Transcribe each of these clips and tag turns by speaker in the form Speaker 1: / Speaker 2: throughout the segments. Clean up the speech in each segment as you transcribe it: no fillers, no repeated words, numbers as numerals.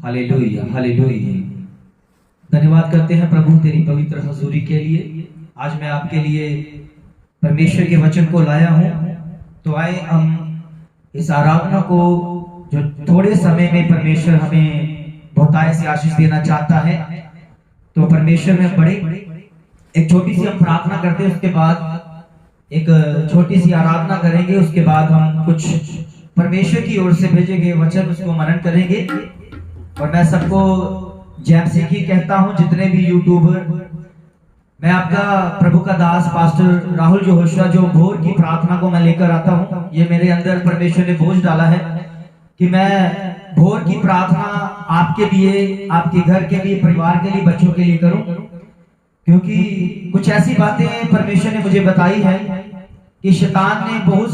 Speaker 1: Hallelujah hallelujah. धन्यवाद करते हैं प्रभु तेरी पवित्र हजूरी के लिए। आज मैं आपके लिए परमेश्वर के वचन को लाया हूं, तो आए हम इस आराधना को जो थोड़े समय में परमेश्वर हमें बहुतायत से आशीष देना चाहता है, तो परमेश्वर में बड़े एक छोटी सी हम प्रार्थना करते हैं, उसके बाद एक छोटी सी आराधना करेंगे, उसके बाद हम कुछ परमेश्वर की ओर से भेजे गए वचन उसको मनन करेंगे। और मैं सबको जय मसीह की कहता हूं, जितने भी यूट्यूबर, मैं आपका प्रभु का दास पास्टर राहुल जोहोशुआ जो भोर की प्रार्थना को मैं लेकर आता हूं। ये मेरे अंदर परमेश्वर ने बोझ डाला है कि मैं भोर की प्रार्थना आपके लिए, आपके घर के लिए, परिवार के लिए, बच्चों के लिए करूं, क्योंकि कुछ ऐसी बातें परमेश्वर ने मुझे बताई है कि शैतान ने बहुत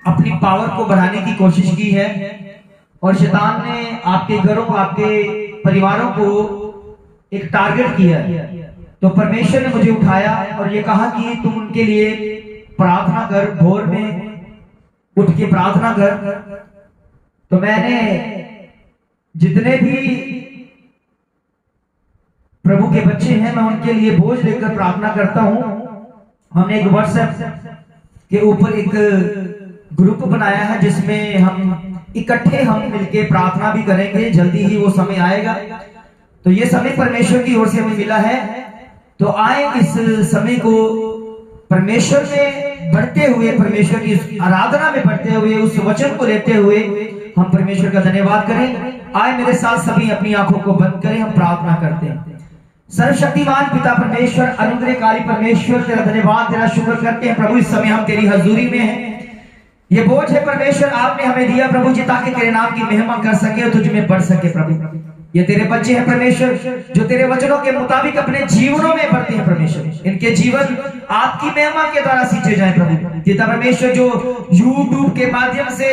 Speaker 1: अपनी पावर को बढ़ाने की कोशिश की है, और शैतान ने आपके घरों, आपके परिवारों को एक टारगेट किया है। तो परमेश्वर ने मुझे उठाया और ये कहा कि तुम उनके लिए प्रार्थना कर, भोर में उठ के प्रार्थना कर। तो मैंने जितने भी प्रभु के बच्चे हैं, मैं उनके लिए बोझ लेकर प्रार्थना करता हूं। हमने एक व्हाट्सएप के ऊपर एक ग्रुप बनाया है, जिसमें हम इकट्ठे हम मिलके प्रार्थना भी करेंगे। जल्दी ही वो समय आएगा, तो ये समय परमेश्वर की ओर से हमें मिला है। तो आए इस समय को परमेश्वर में बढ़ते हुए, परमेश्वर की आराधना में बढ़ते हुए, उस वचन को लेते हुए हम परमेश्वर का धन्यवाद करें। आए मेरे साथ सभी अपनी आंखों को बंद करें, हम प्रार्थना करते हैं। सर्वशक्तिमान पिता परमेश्वर, अनुग्रहकारी परमेश्वर, तेरा धन्यवाद, तेरा शुक्र करते हैं प्रभु। इस समय हम तेरी हजूरी में हैं। ये बोझ है परमेश्वर आपने हमें दिया प्रभु जी, ताकि तेरे नाम की महिमा कर सके और तुझ में बढ़ सके प्रभु। ये तेरे बच्चे हैं परमेश्वर, जो तेरे वचनों के मुताबिक अपने जीवनों में बढ़ते हैं परमेश्वर। इनके जीवन आपकी महिमा के द्वारा सींचे जाए प्रभु। पिता परमेश्वर, जो यूट्यूब के माध्यम से,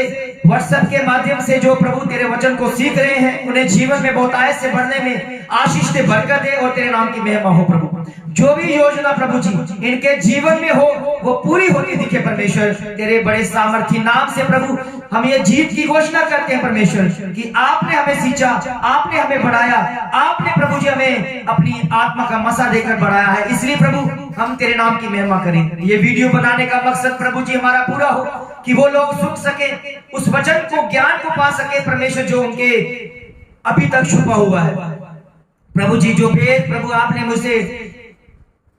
Speaker 1: व्हाट्सएप के माध्यम से जो प्रभु तेरे वचन को सीख रहे हैं, उन्हें जीवन में बहुतायत से बढ़ने में आशीष दे, बरकत दे, और तेरे नाम की महिमा हो प्रभु। जो भी योजना प्रभु जी इनके जीवन में हो, वो पूरी होती दिखे परमेश्वर। तेरे बड़े सामर्थी नाम से प्रभु हम ये जीत की घोषणा करते हैं परमेश्वर, कि आपने हमें सींचा, आपने हमें बढ़ाया, आपने प्रभु जी हमें अपनी आत्मा का मसा देकर बढ़ाया है। इसलिए प्रभु हम तेरे नाम की महिमा करें। ये वीडियो बनाने का मकसद प्रभु जी हमारा पूरा हो, कि वो लोग सुन सके, उस वचन को, ज्ञान को पा सके परमेश्वर, जो उनके अभी तक छुपा हुआ है प्रभु जी। जो भेद प्रभु आपने मुझे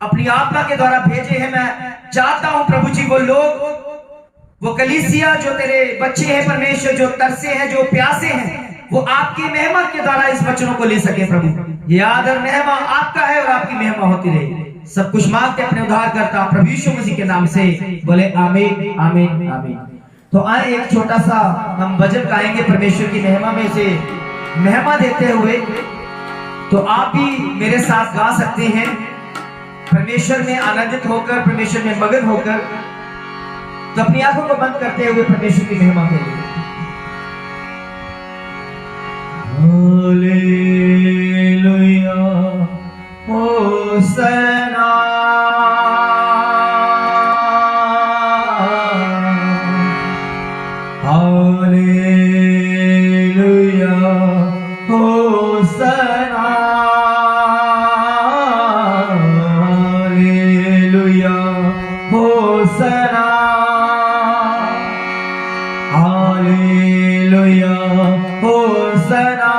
Speaker 1: अपनी आत्मा के द्वारा भेजे हैं, मैं चाहता हूं प्रभु जी वो लोग, वो कलीसिया जो तेरे बच्चे हैं परमेश्वर, जो तरसे हैं, जो प्यासे हैं, वो आपकी महिमा के द्वारा इस वचनों को ले सके प्रभु। ये आदर महिमा आपका है और आपकी महिमा होती रहे। सब कुछ मांगते अपने उद्धार करता प्रभु यीशु मसीह के नाम से, बोले आमीन आमीन आमीन। तो आए एक छोटा सा हम भजन गाएंगे परमेश्वर की महिमा में से महिमा देते हुए। तो आप भी मेरे साथ गा सकते हैं, परमेश्वर में आनंदित होकर, परमेश्वर में मगन होकर। तो अपनी आंखों को बंद करते हुए परमेश्वर की महिमा करिए। Hallelujah होसना, hallelujah होसना, hallelujah होसना, hallelujah होसना,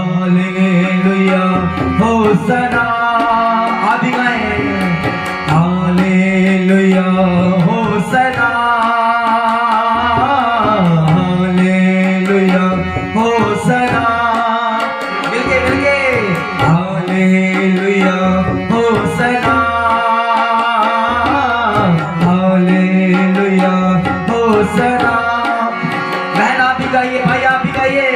Speaker 1: hallelujah होसना। आप भी गाएं, हालेलुया होसना, हालेलुया होसना। मिलके मिलके, हालेलुया होसना, हालेलुया होसना। बहन आप भी गाइए, भाई आप भी गाइए,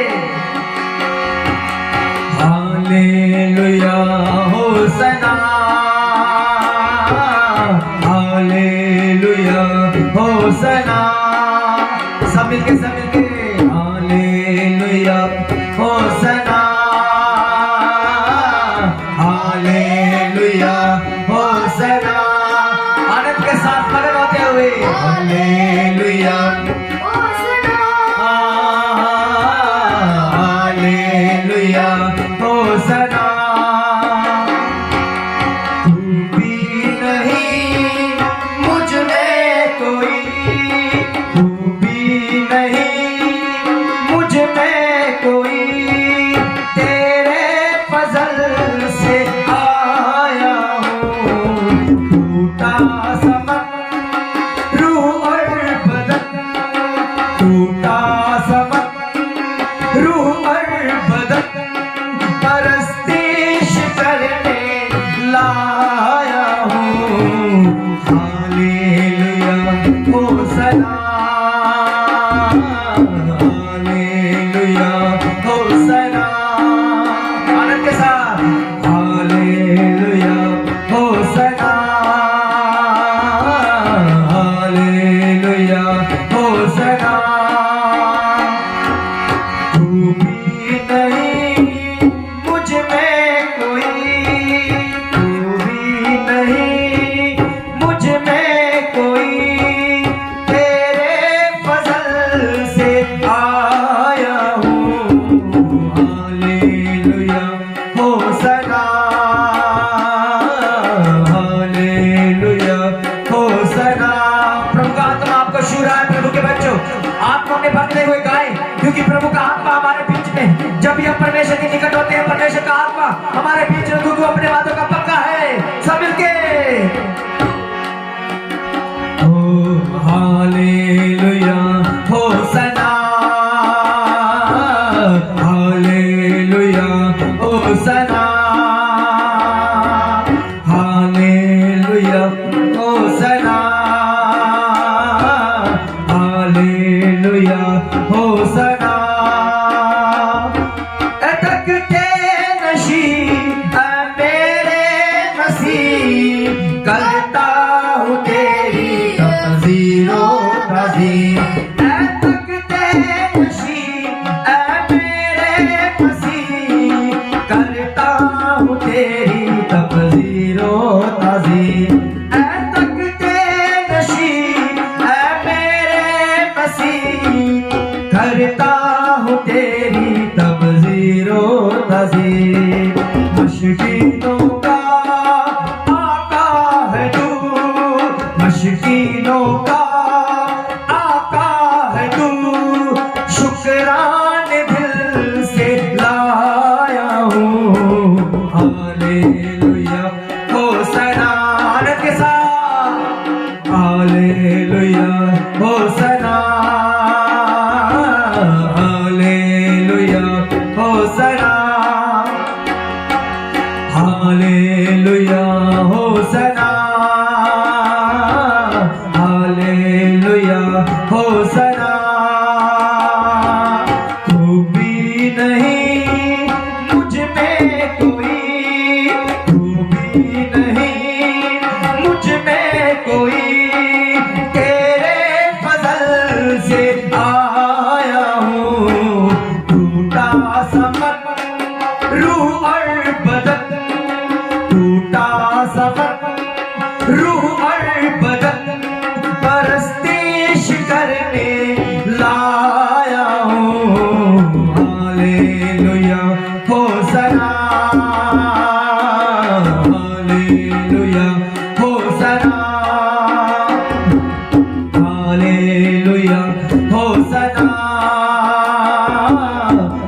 Speaker 1: हालेलुया होसना, हालेलुया होसना। सब मिलके हालेलुया होसना, हालेलुया होसना। आनंद के साथ मगन होते हुए हालेलुया होसना, होसना, हालेलुया होसना। आनंद के साथ हालेलुया होसना, हालेलुया होसना। तू भी नहीं मुझ में कोई, तू भी नहीं मुझ में कोई, तेरे फजल से आया हूँ। Hallelujah होसना, hallelujah होसना। प्रभु का आत्मा आपको छू रहा है। प्रभु के बच्चों, आत्मा में भरते हुए गाएं, क्योंकि प्रभु का आत्मा हमारे बीच में, जब भी हम परमेश्वर के निकट होते हैं, परमेश्वर का आत्मा हमारे बीच में, क्योंकि वो अपने वादों का पक्का है। सब मिलके ओ हालेलुया होसना, हालेलुया होसना, हालेलुया होसना, हालेलुया होसना। अटकते नशीब मेरे मसीह, करता हूँ तेरी तज़ीरो तज़ीर। अटकते नशीब मेरे मसीह, करता हूँ तेरी तज़ीरो तज़ीर। अटकते नशीब मेरे मसीह, करता हूँ तेरी तज़ीरो तज़ीर। मुश्किलों का आका है तू, मुश्किलों का आका है तू, शुक्राने दिल से लाया हूँ। हालेलुया होसना, आनंद के साथ हालेलुया होसना, हालेलुया होसना, हालेलुया होसना, हालेलुया होसना। तू भी नहीं मुझ में कोई, तू भी नहीं मुझ में कोई, तेरे फजल से आया हूँ। टूटा समन रूह और बदन, टूटा समन रूह और बदन, परस्तिश करने लाया हूँ। Hallelujah होसना, hallelujah होसना, hallelujah होसना,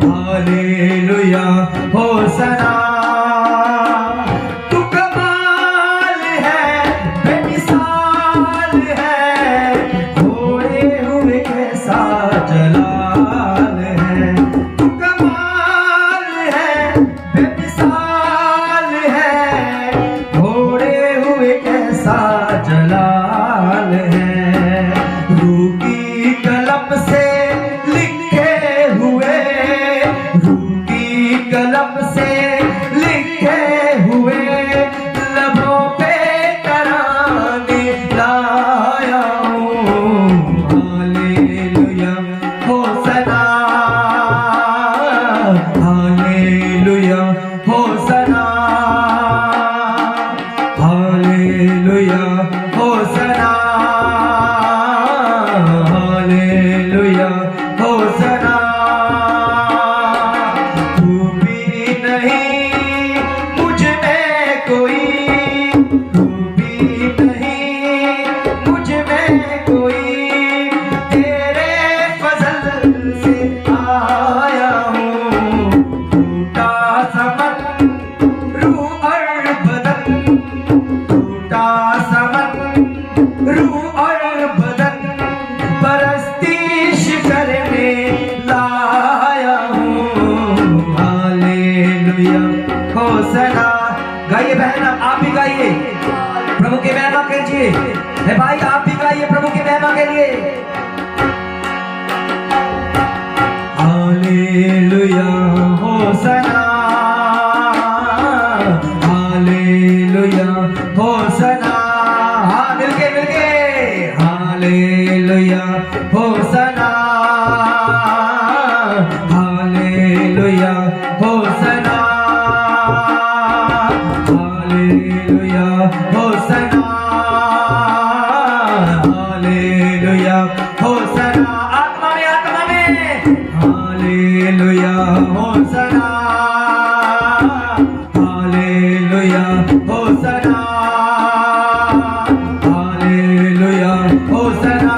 Speaker 1: hallelujah होसना। तू कमाल है, बेमिसाल है, खोए हुए कैसा जलाल है। तू कमाल है, बेमिसाल है, खोए हुए कैसा जलाल है। रूह की कलम से लिखे हुए, रूह की कलम से लिखे हुए, लबों पे तराने लाया हूँ। Hallelujah होसना, hallelujah होसना, hallelujah होसना, hallelujah होसना। तू भी नहीं मुझ में कोई, तू भी नहीं मुझ में कोई, तेरे फजल से आया हूँ। टूटा समन रूह और बदन, टूटा समन रूह और बदन, परस्तिश करने लाया हूँ। हालेलुया होसना। गाइए बहन, आप भी गाइए। प्रभु की महिमा कीजिए। है भाई आप भी गाइए प्रभु की महिमा के लिए। हालेलुया होसना, हालेलुया होसना, हाँ मिलके हालेलुया होसना, हालेलुया होसना, हालेलुया होसना, हालेलुया होसना, आत्मा में hallelujah होसना, hallelujah होसना, hallelujah होसना,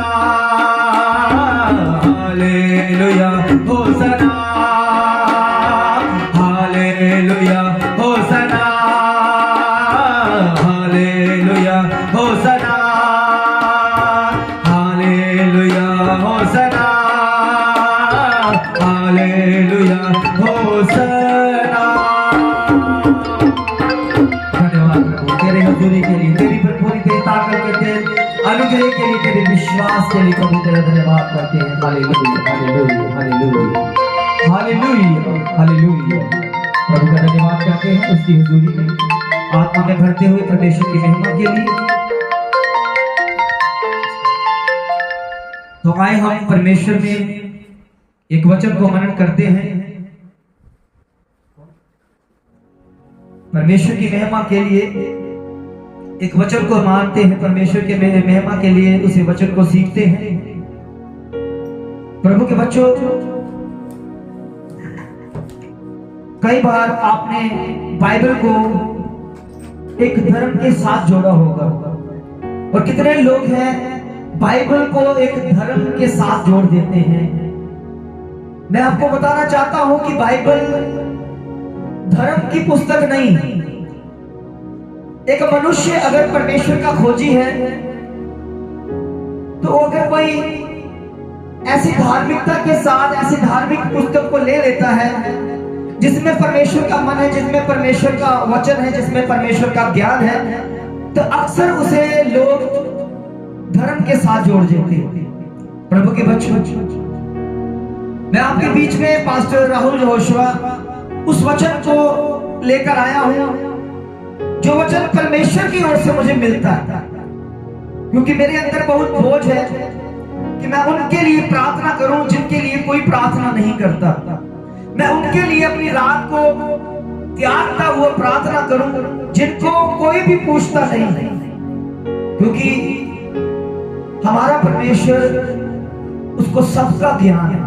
Speaker 1: hallelujah होसना, hallelujah होसना, hallelujah होसना, hallelujah होसना, hallelujah होसना। धन्यवाद प्रभु तेरे हजूरी के लिए, तेरी भरपूरी, तेरी ताकत के, तेरे अनुग्रह के लिए, तेरे विश्वास के लिए प्रभु तेरा धन्यवाद करते हैं। Hallelujah hallelujah hallelujah hallelujah hallelujah. प्रभु का धन्यवाद करते हैं उसकी हजूरी में आत्मा में भरते हुए परमेश्वर की महिमा के लिए। तो आए हम परमेश्वर में एक वचन को मनन करते हैं। परमेश्वर की महिमा के लिए एक वचन को मानते हैं, परमेश्वर के महिमा के लिए उसी वचन को सीखते हैं। प्रभु के बच्चों, कई बार आपने बाइबल को एक धर्म के साथ जोड़ा होगा, और कितने लोग हैं बाइबल को एक धर्म के साथ जोड़ देते हैं। मैं आपको बताना चाहता हूं कि बाइबल धर्म की पुस्तक नहीं। एक मनुष्य अगर परमेश्वर का खोजी है, तो अगर कोई ऐसी धार्मिकता के साथ ऐसी धार्मिक पुस्तक को ले लेता है जिसमें परमेश्वर का मन है, जिसमें परमेश्वर का वचन है, जिसमें परमेश्वर का ज्ञान है, तो अक्सर उसे लोग धर्म के साथ जोड़ देते हैं। प्रभु के बच्चों, मैं आपके बीच में पास्टर राहुल जोशुआ उस वचन को लेकर आया हूं जो वचन परमेश्वर की ओर से मुझे मिलता है, क्योंकि मेरे अंदर बहुत बोझ है कि मैं उनके लिए प्रार्थना करूं जिनके लिए कोई प्रार्थना नहीं करता। मैं उनके लिए अपनी रात को त्यागता हुआ प्रार्थना करूं जिनको कोई भी पूछता नहीं, क्योंकि हमारा परमेश्वर उसको सबका ज्ञान है,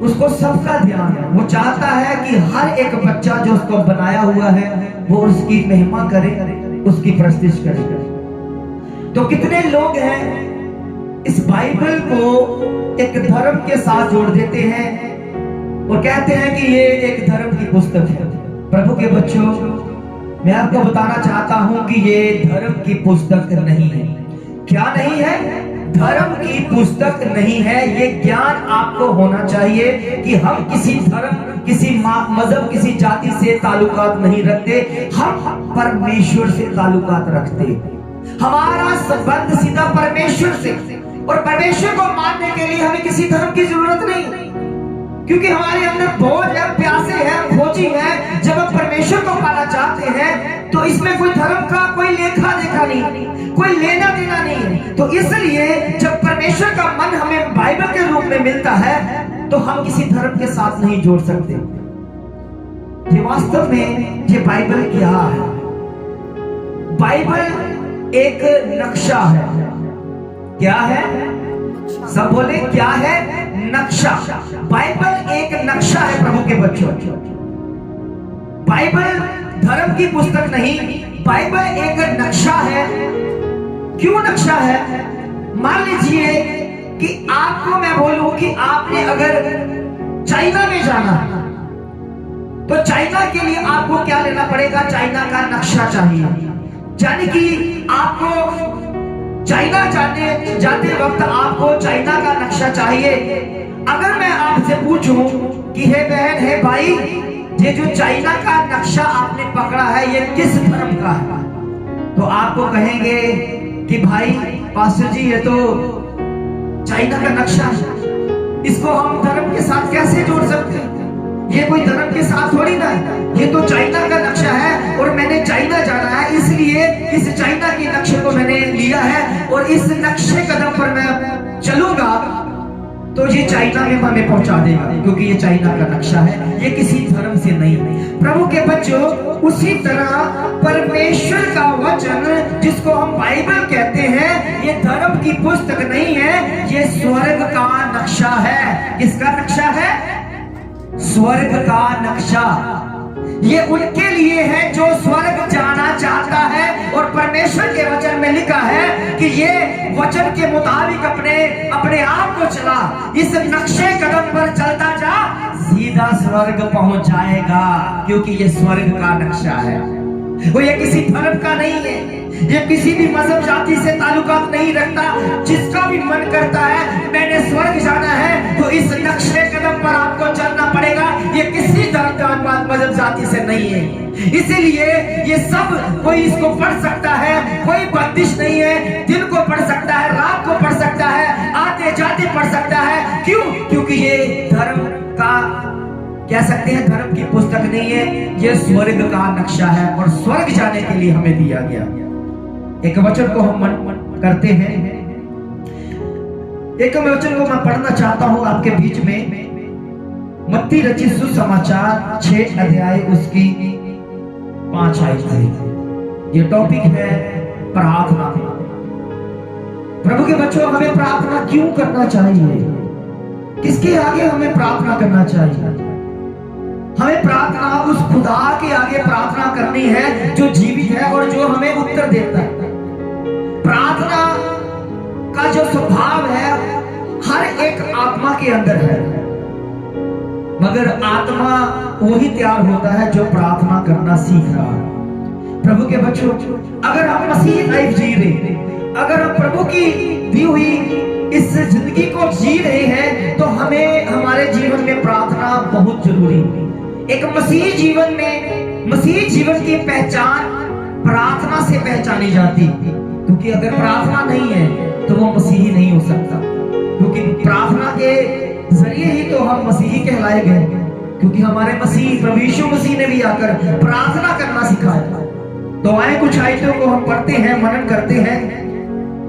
Speaker 1: उसको सबका ध्यान है। वो चाहता है कि हर एक बच्चा जो उसको बनाया हुआ है वो उसकी महिमा करे, उसकी प्रस्तुति करे। तो कितने लोग हैं इस बाइबल को एक धर्म के साथ जोड़ देते हैं और कहते हैं कि ये एक धर्म की पुस्तक है। प्रभु के बच्चों, मैं आपको बताना चाहता हूं कि ये धर्म की पुस्तक नहीं है। क्या नहीं है? धर्म की पुस्तक नहीं है। ये ज्ञान आपको होना चाहिए कि हम किसी धर्म, किसी मजहब, किसी जाति से ताल्लुकात नहीं रखते, हम परमेश्वर से ताल्लुकात रखते। हमारा संबंध सीधा परमेश्वर से, और परमेश्वर को मानने के लिए हमें किसी धर्म की जरूरत नहीं, क्योंकि हमारे अंदर बोझ है, प्यासे है, खोजी है। जब हम परमेश्वर को पाना चाहते हैं तो इसमें कोई धर्म का कोई लेखा देखा नहीं, कोई लेना देना नहीं है। तो इसलिए जब परमेश्वर का मन हमें बाइबल के रूप में मिलता है तो हम किसी धर्म के साथ नहीं जोड़ सकते। ये वास्तव में ये बाइबल क्या है? बाइबल एक नक्शा है। क्या है? सब बोले क्या है? नक्शा। बाइबल एक नक्शा है प्रभु के बच्चों। बाइबल धर्म की पुस्तक नहीं, बाइबल एक नक्शा है। क्यों नक्शा है? मान लीजिए कि आपको मैं बोलूं कि आपने अगर चाइना में जाना तो चाइना के लिए आपको क्या लेना पड़ेगा? चाइना का नक्शा चाहिए। यानी कि आपको चाइना जाते वक्त आपको चाइना का नक्शा चाहिए। अगर मैं आपसे पूछूं कि हे बहन, हे भाई, ये जो चाइना का नक्शा आपने पकड़ा है ये किस धर्म का है? तो आपको कहेंगे कि भाई पास्टर जी, ये तो चाइना का नक्शा है, इसको हम धर्म के साथ कैसे जोड़ सकते हैं? ये कोई धर्म के साथ थोड़ी ना, ये तो चाइना का नक्शा है और मैंने चाइना जाना है, इसलिए इस चाइना के नक्शे को मैंने लिया है और इस नक्शे कदम पर मैं चलूंगा तो ये चाइना में हमें पहुंचा देगा, क्योंकि ये चाइना का नक्शा है, ये किसी धर्म से नहीं। प्रभु के बच्चों, उसी तरह परमेश्वर का वचन जिसको हम बाइबल कहते हैं, ये धर्म की पुस्तक नहीं है, ये स्वर्ग का नक्शा है। किसका नक्शा है? स्वर्ग का नक्शा। ये उनके लिए है जो स्वर्ग जाना चाहता है, और परमेश्वर के वचन में लिखा है कि ये वचन के मुताबिक अपने आप को चला, इस नक्शे कदम पर चलता जा, सीधा स्वर्ग पहुंच जाएगा, क्योंकि ये स्वर्ग का नक्शा है। वो ये किसी धर्म का नहीं है, ये किसी भी मजहब जाति से ताल्लुकात नहीं रखता। जिसका भी मन करता है मैंने स्वर्ग जाना है, तो इस नक्शे कदम पर आपको चलना पड़ेगा। ये किसी धर्म मजहब जाति से नहीं है, इसीलिए ये सब कोई इसको पढ़ सकता है, कोई बंदिश नहीं है। दिन को पढ़ सकता है, रात को पढ़ सकता है, आते जाते पढ़ सकता है। क्यों? क्योंकि ये धर्म का, कह सकते हैं, धर्म की पुस्तक नहीं है, ये स्वर्ग का नक्शा है, और स्वर्ग जाने के लिए हमें दिया गया। एक वचन को हम मन करते हैं, एक वचन को मैं पढ़ना चाहता हूं आपके बीच में। मत्ती रचित सुसमाचार 6 अध्याय उसकी 5 आयत। ये टॉपिक है प्रार्थना। प्रभु के बच्चों, हमें प्रार्थना क्यों करना चाहिए? किसके आगे हमें प्रार्थना करना चाहिए? हमें प्रार्थना उस खुदा के आगे प्रार्थना करनी है जो जीवित है और जो हमें उत्तर देता है। प्रार्थना का जो स्वभाव है हर एक आत्मा के अंदर है, मगर आत्मा वही तैयार होता है जो प्रार्थना करना सीख रहा है। प्रभु के बच्चों, अगर हम मसीह लाइफ जी रहे, अगर हम प्रभु की दी हुई इस जिंदगी को जी रहे हैं, तो हमें हमारे जीवन में प्रार्थना बहुत जरूरी है। एक मसीह जीवन में, मसीह जीवन की पहचान प्रार्थना से पहचानी जाती, क्योंकि अगर प्रार्थना नहीं है तो वो मसीही नहीं हो सकता। क्योंकि प्रार्थना के जरिए ही तो हम मसीही कहलाए गए, क्योंकि हमारे मसीह प्रभु यीशु मसीह ने भी आकर प्रार्थना करना सिखाया। तो आए कुछ आयतों को हम पढ़ते हैं, मनन करते हैं,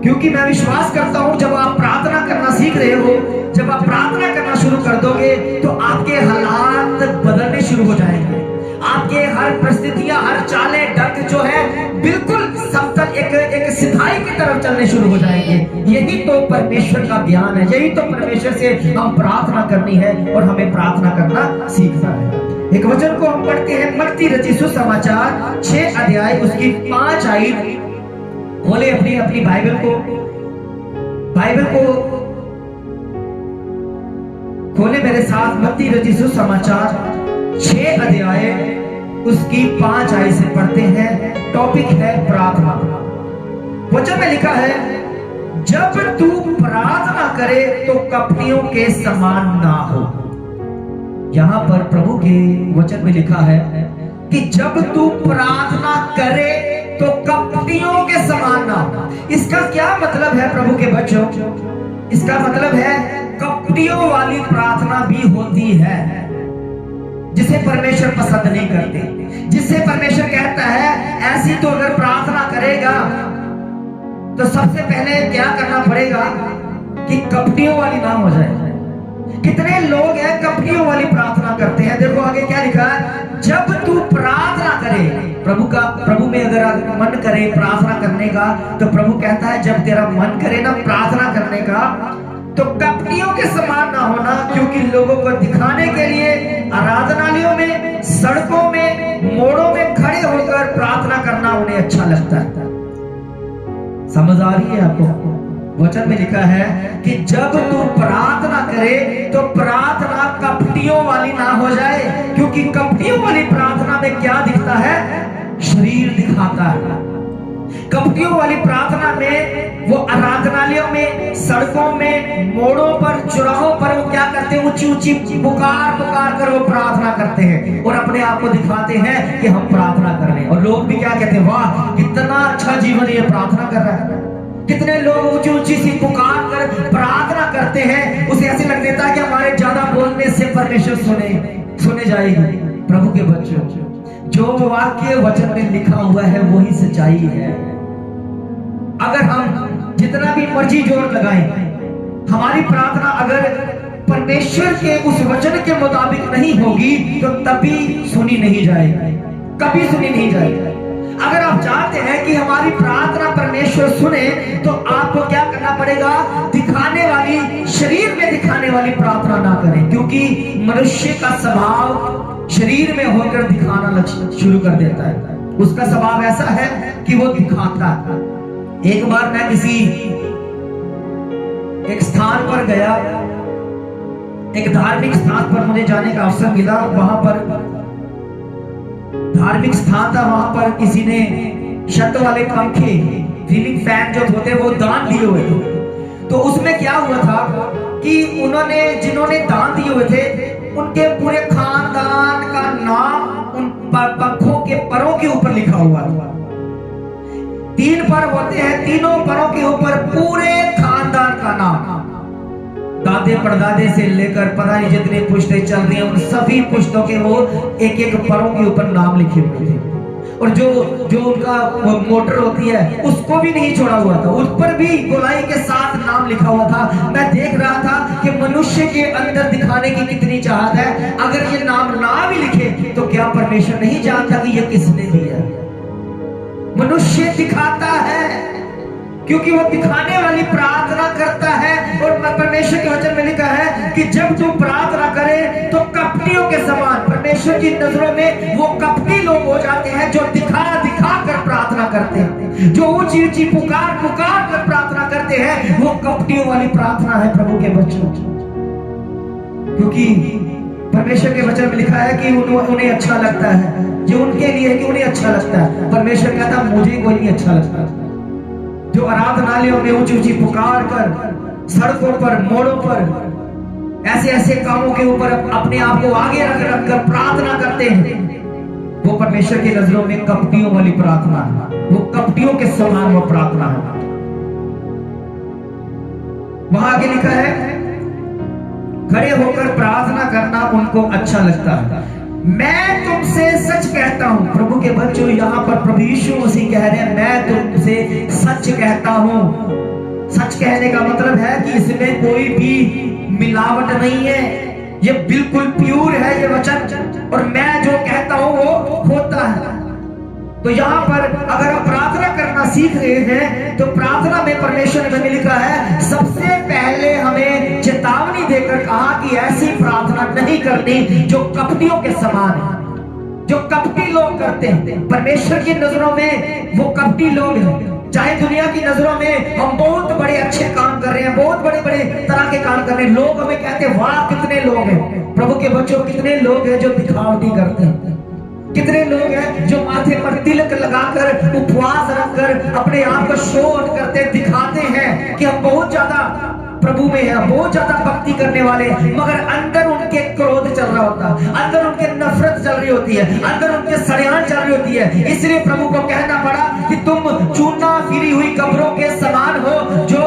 Speaker 1: क्योंकि मैं विश्वास करता हूं जब आप प्रार्थना करना सीख रहे हो, जब आप प्रार्थना करना शुरू कर दोगे, तो आपके हालात बदलने शुरू हो जाएंगे। आपके हर परिस्थितियां, हर चाले ढंग जो है बिल्कुल समतल एक सिधाई की तरफ चलने शुरू हो जाएंगे। यही तो परमेश्वर का ज्ञान है, यही तो परमेश्वर से हम प्रार्थना करनी है और हमें प्रार्थना करना सीखना है। एक वचन को हम पढ़ते हैं, मत्ती रचित सुसमाचार 6 अध्याय उसकी 5 आयत। खोले अपनी बाइबल को खोले मेरे साथ। मत्ती रचित सुसमाचार 6 अध्याय उसकी 5 आयत से पढ़ते हैं। टॉपिक है प्रार्थना। वचन में लिखा है, जब तू प्रार्थना करे तो कपटियों के समान ना हो। यहां पर प्रभु के वचन में लिखा है कि जब तू प्रार्थना करे तो कपटियों के समान ना हो। इसका क्या मतलब है प्रभु के बच्चों? इसका मतलब है कपटियों वाली प्रार्थना भी होती है, जिसे परमेश्वर पसंद नहीं करते, जिससे परमेश्वर कहता है ऐसी तो अगर प्रार्थना करेगा तो सबसे पहले क्या करना पड़ेगा कि कपटियों वाली ना हो जाए। कितने लोग हैं कपटियों वाली प्रार्थना करते हैं। देखो आगे क्या लिखा है, जब तू प्रार्थना करे, प्रभु में अगर मन करे प्रार्थना करने का, तो प्रभु कहता है जब तेरा मन करे ना प्रार्थना करने का, तो कपटियों के समान ना होना, क्योंकि लोगों को दिखाने के लिए आराधनालयों में, सड़कों में, मोड़ों में खड़े होकर प्रार्थना करना उन्हें अच्छा लगता है। समझ आ रही है आपको? वचन में लिखा है कि जब तू प्रार्थना करे तो प्रार्थना कपटियों वाली ना हो जाए, क्योंकि कपटियों वाली प्रार्थना में क्या दिखता है? शरीर दिखाता है। कपटियों वाली प्रार्थना में वो आराधनालयों में, सड़कों में, मोड़ों पर, चौराहों पर वो क्या करते हैं, ऊंची ऊंची पुकार पुकार कर वो प्रार्थना करते हैं और अपने आप को दिखाते हैं कि हम प्रार्थना कर रहे हैं। और लोग भी क्या कहते हैं, वाह कितना अच्छा जीवन ये प्रार्थना कर रहा है। कितने लोग ऊंची ऊंची सी पुकार कर प्रार्थना करते हैं, उसे ऐसे लग देता है कि हमारे ज्यादा बोलने से परमेश्वर सुने जाएगी। प्रभु के बच्चों, जो वाक्य वचन में लिखा हुआ है वही सच्चाई है। अगर हम जितना भी मर्जी जोर लगाएं, हमारी प्रार्थना अगर परमेश्वर के उस वचन के मुताबिक नहीं होगी तो तभी सुनी नहीं जाएगी, कभी सुनी नहीं जाएगी। अगर आप चाहते हैं कि हमारी प्रार्थना परमेश्वर सुने तो आपको क्या करना पड़ेगा, दिखाने वाली, शरीर में दिखाने वाली प्रार्थना ना करें, क्योंकि मनुष्य का स्वभाव शरीर में होकर दिखाना शुरू कर देता है। उसका स्वभाव ऐसा है कि वो दिखाता है। एक बार मैं किसी एक स्थान पर गया, एक धार्मिक स्थान पर मुझे जाने का अवसर मिला। वहां पर धार्मिक स्थान था, वहां पर किसी ने छत वाले पंखे, सीलिंग फैन जो होते वो दान दिए हुए थे। तो उसमें क्या हुआ था कि जिन्होंने दान दिए हुए थे उनके पूरे खानदान का नाम उन पंखों के परों के ऊपर लिखा हुआ था। 3 पर होते हैं, तीनों परों के ऊपर पूरे खानदान का नाम, दादे परदादे से लेकर पता नहीं जितने पुश्तें चल रही हैं उन सभी पुश्तों के वो एक एक परों के ऊपर नाम लिखे हुए थे। और जो उनका मोटर होती है उसको भी नहीं छोड़ा हुआ था, उस पर भी गोलाई के साथ नाम लिखा हुआ था। मैं देख रहा था कि मनुष्य के अंदर दिखाने की कितनी चाहत है। अगर ये नाम ना भी लिखे तो क्या परमेश्वर नहीं जानता कि ये किसने दिया? मनुष्य दिखाता है क्योंकि वो दिखाने वाली प्रार्थना करता है। और परमेश्वर के वचन में लिखा है कि जब तू प्रार्थना करे तो कपटियों के समान, परमेश्वर की नजरों में वो कपटी लोग हो जाते हैं जो दिखा कर प्रार्थना करते हैं, जो ऊंची ऊंची पुकार कर प्रार्थना करते हैं। वो कपटियों वाली प्रार्थना है प्रभु के बच्चों, क्योंकि परमेश्वर के वचन में लिखा है कि उन्हें अच्छा लगता है, जो उनके लिए है कि उन्हें अच्छा लगता है। परमेश्वर कहता है मुझे कोई नहीं अच्छा लगता। जो आराधनालयों में ऊंची ऊंची पुकार कर, सड़कों पर, मोड़ों पर, ऐसे ऐसे कामों के ऊपर अपने आप को आगे रख कर प्रार्थना करते हैं, वो परमेश्वर की नजरों में कपटियों वाली प्रार्थना है। वो कपटियों के समान वो प्रार्थना है। वहां आगे लिखा है, खड़े होकर प्रार्थना करना उनको अच्छा लगता है। मैं तुमसे सच कहता हूं, प्रभु के बच्चों, यहाँ पर प्रभु यीशु मसीह कह रहे हैं, मैं तुमसे सच कहता हूं। सच कहने का मतलब है कि इसमें कोई भी मिलावट नहीं है, ये बिल्कुल प्योर है ये वचन, और मैं जो कहता हूं वो होता है। तो यहाँ पर अगर आप प्रार्थना करना सीख रहे हैं तो प्रार्थना में परमेश्वर ने लिखा है, सबसे पहले हमें चेतावनी देकर कहा कि ऐसी प्रार्थना नहीं करनी जो कपटियों के समान है, जो कपटी लोग करते हैं। परमेश्वर की नजरों में वो कपटी लोग हैं। चाहे दुनिया की नजरों में हम बहुत बड़े अच्छे काम कर रहे हैं, बहुत बड़े बड़े तरह के काम कर रहे हैं, लोग हमें कहते हैं वाह कितने लोग हैं। प्रभु के बच्चों, कितने लोग हैं जो दिखावटी करते हैं, कितने लोग हैं जो माथे पर तिलक लगाकर, उपवास रखकर अपने आप को शो ऑफ करते, दिखाते हैं कि हम बहुत ज्यादा प्रभु में है, बहुत ज्यादा भक्ति करने वाले, मगर अंदर उनके क्रोध चल रहा होता है, अंदर उनके नफरत चल रही होती है, अंदर उनके सड़यान चल रही होती है। इसलिए प्रभु को कहना पड़ा कि तुम चूना फिरी हुई कब्रों के समान हो, जो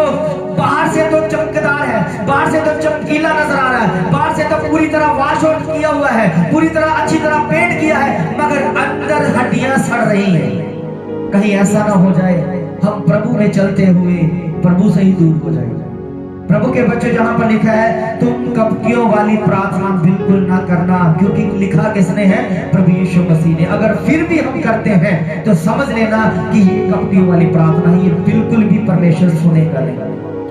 Speaker 1: बाहर से तो चमकदार है, बाहर से तो चमकीला नजर आ रहा है, बाहर से तो पूरी तरह वॉश आउट किया हुआ है, पूरी तरह अच्छी तरह पेंट किया है, मगर अंदर हड्डियां सड़ रही हैं। कहीं ऐसा ना हो जाए हम प्रभु में चलते हुए प्रभु से ही दूर हो जाए। प्रभु के बच्चे, जहां पर लिखा है तुम कपटियों वाली प्रार्थना बिल्कुल ना करना, क्योंकि लिखा किसने है? प्रभु यीशु मसीह ने। अगर फिर भी हम करते हैं तो समझ लेना कि ये कपटियों वाली प्रार्थना ये बिल्कुल भी परमेश्वर सुनेगा नहीं,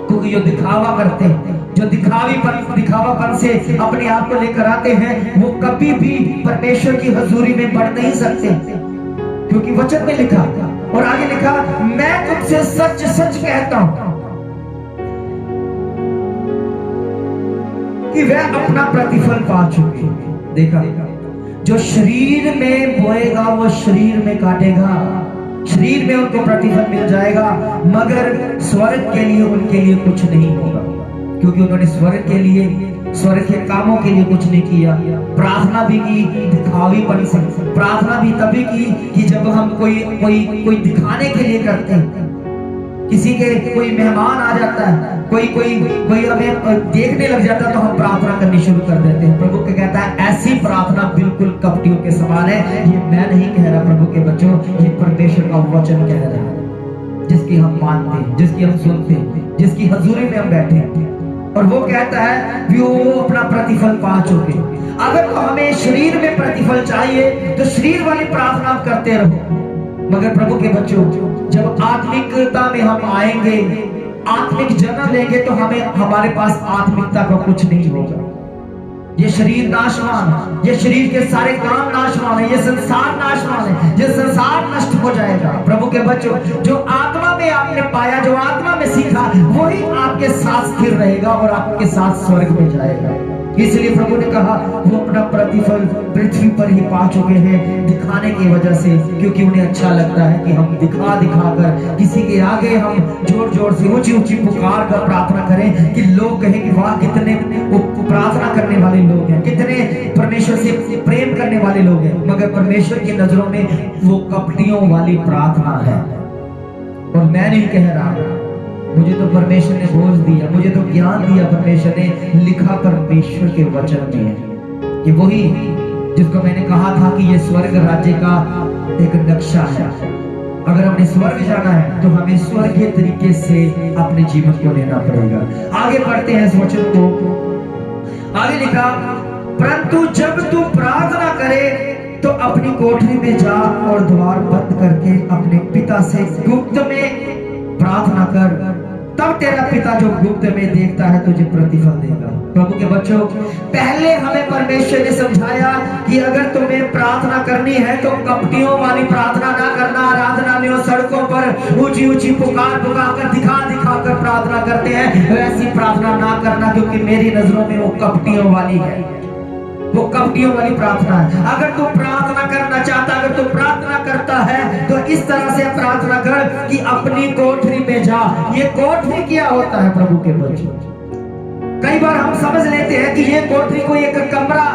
Speaker 1: क्योंकि जो दिखावा करते हैं, जो दिखावापन से अपने आप को लेकर आते हैं, वो कभी भी परमेश्वर की हजूरी में बढ़ नहीं सकते, क्योंकि वचन में लिखा और आगे लिखा, मैं तुमसे सच सच कहता हूं कि वह अपना प्रतिफल पा चुके। देखा, जो शरीर में बोएगा वो शरीर में काटेगा, शरीर में उनको प्रतिफल मिल जाएगा, मगर स्वर्ग के लिए उनके लिए कुछ नहीं होगा, क्योंकि उन्होंने स्वर्ग के लिए, स्वर्ग के कामों के लिए कुछ नहीं किया। प्रार्थना भी की दिखावीपन से, प्रार्थना भी तभी की कि जब हम कोई दिखाने के लिए करते हैं। किसी के कोई मेहमान आ जाता है, कोई हमें देखने लग जाता है, तो हम प्रार्थना करनी शुरू कर देते हैं। प्रभु क्या कहता है, ऐसी प्रार्थना बिल्कुल कपटियों के समान है। ये मैं नहीं कह रहा प्रभु के बच्चों, ये परमेश्वर का वचन कह रहा है, जिसकी हम मानते हैं, जिसकी हम सुनते हैं, जिसकी हजूरी में हम बैठे हैं। और वो कहता है कि वो अपना प्रतिफल पा चुके। अगर तो हमें शरीर में प्रतिफल चाहिए तो शरीर वाली प्रार्थना करते रहो, मगर प्रभु के बच्चों, जब आत्मिकता में हम आएंगे, आत्मिक जन्म लेंगे, तो हमें, हमारे पास आत्मिकता का कुछ नहीं होगा। ये शरीर नाशवान, ये शरीर के सारे काम नाशवान है, ये संसार नाशवान है, ये संसार नष्ट हो जाएगा। प्रभु के बच्चों, जो आत्मा में आपने पाया, जो आत्मा में सीखा, वही आपके साथ स्थिर रहेगा और आपके साथ स्वर्ग में जाएगा। इसलिए प्रभु ने कहा वो अपना प्रतिफल पृथ्वी पर ही पा चुके हैं, दिखाने की वजह से, क्योंकि उन्हें अच्छा लगता है कि हम दिखा कर किसी के आगे हम जोर जोर से ऊंची ऊंची पुकार कर प्रार्थना करें कि लोग कहें कि वाह कितने प्रार्थना करने वाले लोग हैं, कितने परमेश्वर से प्रेम करने वाले लोग हैं। मगर परमेश्वर की नजरों में वो कपटियों वाली प्रार्थना है। और मैं नहीं कह रहा, मुझे तो परमेश्वर ने बोझ दिया, मुझे तो ज्ञान दिया परमेश्वर ने, लिखा परमेश्वर के वचन में है। ये वही जिसको मैंने कहा था कि ये स्वर्ग राज्य का एक नक्शा है। अगर हमने स्वर्ग जाना है तो हमें स्वर्गीय तरीके से अपने जीवन को लेना पड़ेगा। आगे बढ़ते हैं इस वचन को। आगे लिखा, परंतु जब तू प्रार्थना करे तो अपनी कोठरी में जा और द्वार बंद करके अपने पिता से गुप्त में प्रार्थना कर, तब तेरा पिता जो गुप्त में देखता है तुझे प्रतिफल देगा। प्रभु के बच्चों, पहले हमें परमेश्वर ने समझाया कि अगर तुम्हें प्रार्थना करनी है तो कपटियों वाली प्रार्थना ना करना। आराधना में और सड़कों पर ऊंची ऊंची पुकार कर दिखा कर प्रार्थना करते हैं, वैसी प्रार्थना ना करना, क्योंकि मेरी नजरों में वो कपटियों वाली है, वो कपटियों वाली प्रार्थना है। अगर तू प्रार्थना करना चाहता, अगर तू प्रार्थना करता है, तो इस तरह से प्रार्थना कर कि अपनी कोठरी में जा। ये कोठरी क्या होता है प्रभु के बच्चों? कई बार हम समझ लेते हैं कि ये कोठरी कोई एक कमरा,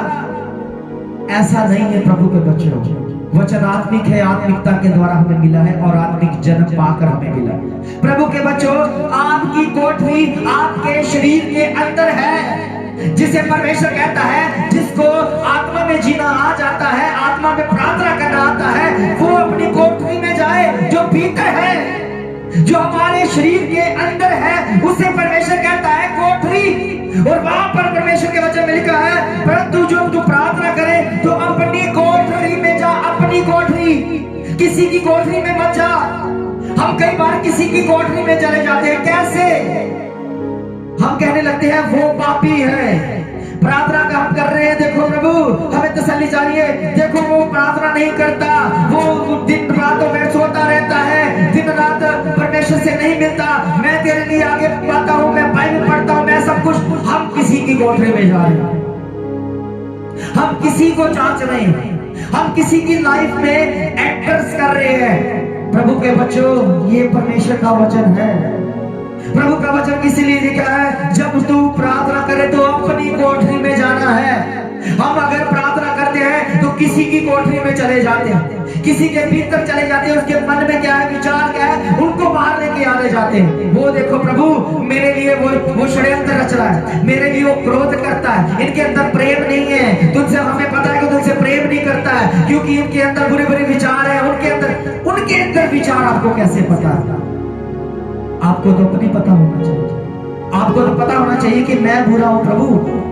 Speaker 1: ऐसा नहीं है प्रभु के बच्चों। वचन आत्मिक है, आत्मिकता के द्वारा हमें मिला है और आत्मिक जन्म पाकर हमें मिला है। प्रभु के बच्चों, आपकी कोठरी आपके शरीर के अंदर है, जिसे परमेश्वर कहता है, जिसको आत्मा में जीना आ जाता है, आत्मा में प्रार्थना करना आता है, वो अपनी कोठरी में जाए जो भीतर है, जो हमारे शरीर के अंदर है, उसे परमेश्वर कहता है कोठरी। और वहां पर परमेश्वर के वचन में लिखा है, परंतु जो तू प्रार्थना करे तो अपनी कोठरी में जा। अपनी कोठरी, किसी की कोठरी में मत जा। हम कई बार किसी की कोठरी में चले जाते हैं। कैसे? हम कहने लगते हैं वो पापी है। प्रार्थना का हम कर रहे हैं, देखो प्रभु हमें तसल्ली चाहिए, देखो वो प्रार्थना नहीं करता, वो दिन रातों में सोता रहता है, दिन रात परमेश्वर से नहीं मिलता, मैं तेरे लिए आगे बढ़ता हूं, मैं बाइबल पढ़ता हूं, मैं सब कुछ। हम किसी की कोठरी में जा रहे हैं, हम किसी को जांच रहे हैं, हम किसी की लाइफ में एंटर्स कर रहे हैं। प्रभु के बच्चों, ये परमेश्वर का वचन है। प्रभु का वचन इसीलिए लिखा है, जब तू प्रार्थना करे तो अपनी कोठरी में जाना है। हम अगर प्रार्थना करते हैं तो किसी की कोठरी में चले जाते हैं, किसी के भीतर चले जाते हैं, उसके मन में क्या है, विचार क्या है, उनको बाहर लेके आने जाते हैं। वो देखो प्रभु मेरे लिए वो षड्यंत्र रच रहा है, मेरे लिए वो क्रोध करता है, इनके अंदर प्रेम नहीं है। तुझसे हमें पता है कि तुझसे प्रेम नहीं करता है, क्योंकि इनके अंदर बुरे बुरे विचार है। उनके अंदर विचार आपको कैसे पता है? आपको तो अपनी पता होना चाहिए। आपको तो पता होना चाहिए कि मैं बुरा हूं प्रभु,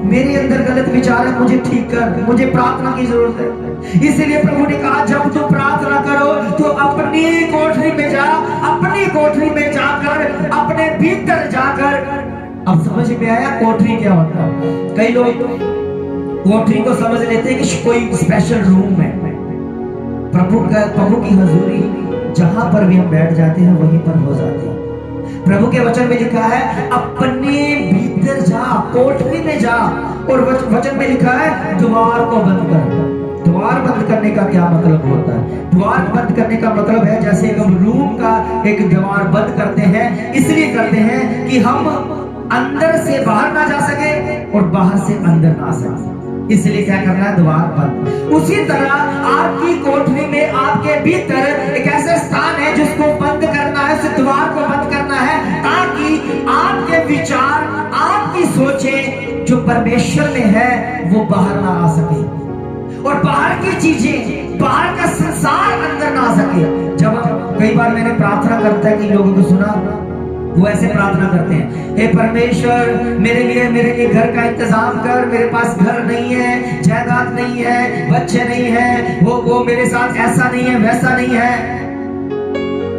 Speaker 1: मेरे अंदर गलत विचार है, मुझे ठीक कर, मुझे प्रार्थना की जरूरत है। इसीलिए प्रभु ने कहा, जब तुम प्रार्थना करो तो अपनी कोठरी में जा। अपनी कोठरी में जाकर, अपने भीतर जाकर। अब समझ में आया कोठरी क्या होता है? कई लोग कोठरी को समझ लेते हैं कि कोई स्पेशल रूम है। प्रभु की हजूरी जहां पर भी हम बैठ जाते हैं वहीं पर हो जाती है। प्रभु के वचन में लिखा है, अपने भीतर जा, कोठरी में जा। और वचन में लिखा है, द्वार को बंद कर। द्वार बंद करने का क्या मतलब होता है? द्वार बंद करने का मतलब है जैसे हम रूम का एक द्वार बंद करते हैं, इसलिए करते हैं कि हम अंदर से बाहर ना जा सके और बाहर से अंदर ना आ सके, इसलिए क्या करना है? द्वार बंद। उसी तरह आपकी कोठरी में आपके भीतर एक ऐसा स्थान है जिसको बंद करना है, उस द्वार को बंद करना है, ताकि आपके विचार, आपकी सोचें जो परमेश्वर में है वो बाहर ना आ सके और बाहर की चीजें, बाहर का संसार अंदर ना आ सके। जब कई बार मैंने प्रार्थना करता है कि लोगों को सुना, वो ऐसे प्रार्थना करते हैं, हे परमेश्वर मेरे लिए घर का इंतजाम कर, मेरे पास घर नहीं है, जायदाद नहीं है, बच्चे नहीं है, वो मेरे साथ ऐसा नहीं है, वैसा नहीं है,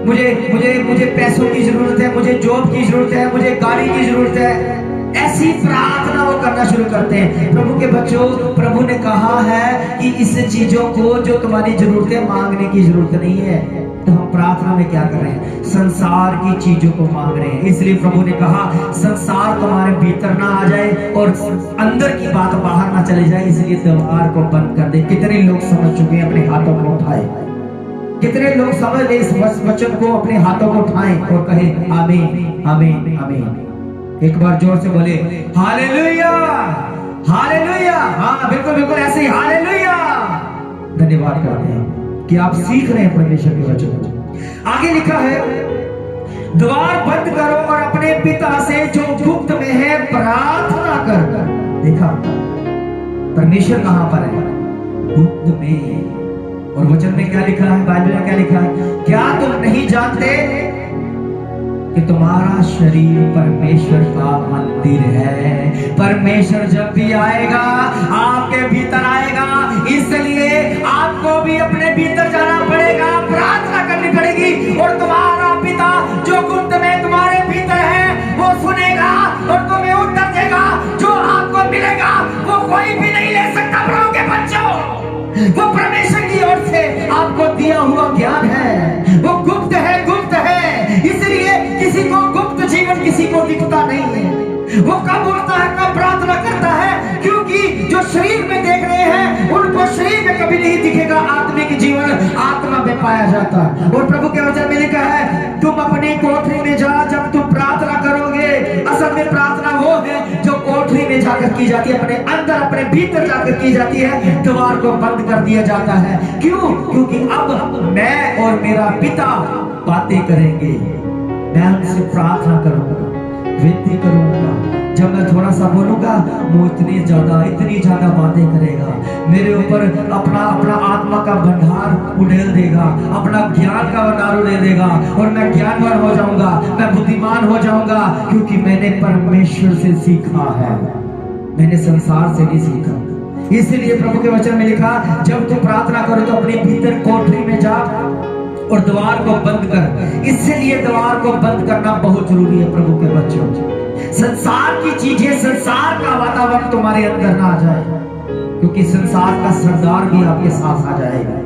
Speaker 1: मुझे पैसों की जरूरत है, मुझे जॉब की जरूरत है, मुझे गाड़ी की जरूरत है। ऐसी प्रार्थना वो करना शुरू करते हैं। प्रभु के बच्चों, प्रभु ने कहा है कि इस चीजों को जो तुम्हारी जरूरत है मांगने की जरूरत नहीं है। तो हम प्रार्थना में क्या कर रहे हैं? संसार की चीजों को मांग रहे हैं। इसलिए प्रभु ने कहा संसार तुम्हारे भीतर ना आ जाए और अंदर की बात बाहर ना चले जाए, इसलिए द्वार को बंद कर दे। कितने लोग समझ चुके हैं? अपने हाथों को उठाए। कितने लोग समझ ले इस वचन को, अपने हाथों को उठाएं और कहें आमीन, आमीन, आमीन। एक बार जोर से बोले हालेलुया, हालेलुया। हाँ बिल्कुल बिल्कुल ऐसे ही हालेलुया। धन्यवाद करते हैं कि आप सीख रहे हैं परमेश्वर के वचन को। आगे लिखा है द्वार बंद करो और अपने पिता से जो गुप्त में है प्रार्थना कर। देखा परमेश्वर कहां पर है? गुप्त में। और वचन में क्या लिखा है? बाइबल में क्या लिखा है? क्या तुम नहीं जानते कि तुम्हारा शरीर परमेश्वर का मंदिर है? परमेश्वर जब भी आएगा आपके भीतर आएगा, इसलिए आपको भी अपने भीतर जाना पड़ेगा, प्रार्थना करनी पड़ेगी और तुम्हारा पिता जो गुप्त में तुम्हारे भीतर है वो सुनेगा और तुम्हें उत्तर देगा। जो आपको मिलेगा वो कोई भी नहीं ले सकता। प्रभु के बच्चों, वो परमेश्वर की ओर से आपको दिया हुआ ज्ञान है, वो गुप्त है, गुप्त है। इसलिए किसी को गुप्त जीवन किसी को दिखता नहीं है। वो कब उठता है, कब प्रार्थना करता है, क्योंकि जो शरीर में देख रहे हैं उनको शरीर में कभी नहीं दिखेगा। आत्मिक जीवन आत्मा में पाया जाता है। और प्रभु के वचन में लिखा है तुम अपनी कोठरी में जा, जब तुम प्रार्थना करोगे। असल में प्रार्थना वो है जो कोठरी में जाकर की जाती है, अपने अंदर, अपने भीतर जाकर की जाती है। द्वार को बंद कर दिया जाता है। क्यों? क्योंकि अब मैं और मेरा पिता बातें करेंगे। मैं उनसे प्रार्थना करूंगा, विनती करूंगा। जब मैं थोड़ा सा बोलूंगा वो इतनी ज्यादा बातें करेगा। मेरे ऊपर अपना आत्मा का भंडार उड़ेल देगा, अपना ज्ञान का भंडार उड़ेल देगा और मैं ज्ञानवान हो जाऊंगा, मैं बुद्धिमान हो जाऊंगा, क्योंकि मैंने परमेश्वर से सीखा है, मैंने संसार से नहीं सीखा। इसलिए प्रभु के वचन में लिखा जब तू प्रार्थना करो तो अपने भीतर कोठरी में जा और द्वार को बंद कर। इसलिए द्वार को बंद करना बहुत जरूरी है प्रभु के बच्चों। संसार की चीजें, संसार का वातावरण तुम्हारे अंदर ना आ जाए, क्योंकि संसार का सरदार भी आपके साथ आ जाएगा।